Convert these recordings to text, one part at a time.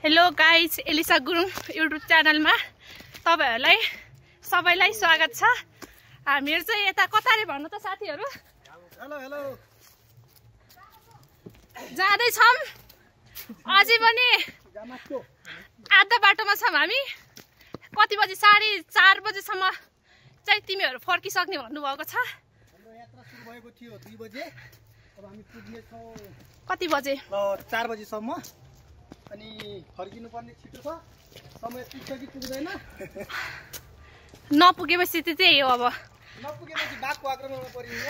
Hello guys, Alisa Gurung YouTube च्यानलमा तपाईहरुलाई सबैलाई स्वागत छ। हामीहरु चाहिँ यता कता रे भन्नु त साथीहरु? हेलो हेलो जाँदै छौं। अझै पनि आधा बाटोमा छौं हामी। कति बजे? 4:30 बजेसम्म चाहिँ तिमीहरु फर्किसक्ने भन्नुभएको छ। हाम्रो यात्रा सुरु भएको थियो 2 बजे। अब हामी पुग्ने छौं कति बजे? 4 बजेसम्म। अनि फर्किनु पर्ने छिटो छ। समय पुग्छ कि पुग्दैन? नपुगेपछि त्यही हो। अब नपुगेपछि बाघको आक्रमणमा परिन्छ।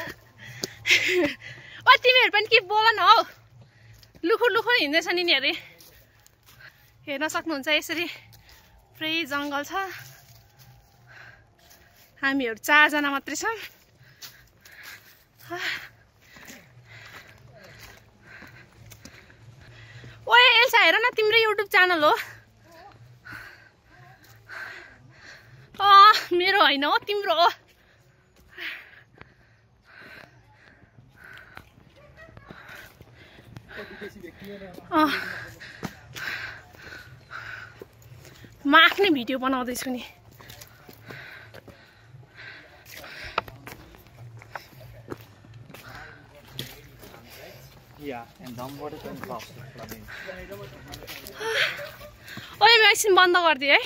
ओ तिमीहरु पनि के बोल न हौ। लुखुर लुखुर हिँड्दैछ नि यिनीहरु। हेर्न सक्नुहुन्छ यसरी पुरै जंगल छ। हामीहरु 4 जना मात्रै छौं। ओए एल्सा, हेर न, तिम्रो युट्युब च्यानल हो। मेरो होइन हो, तिम्रो हो। म आफ्नै भिडियो बनाउँदैछु नि। ओए म एकछिन बन्द गरिदिए है।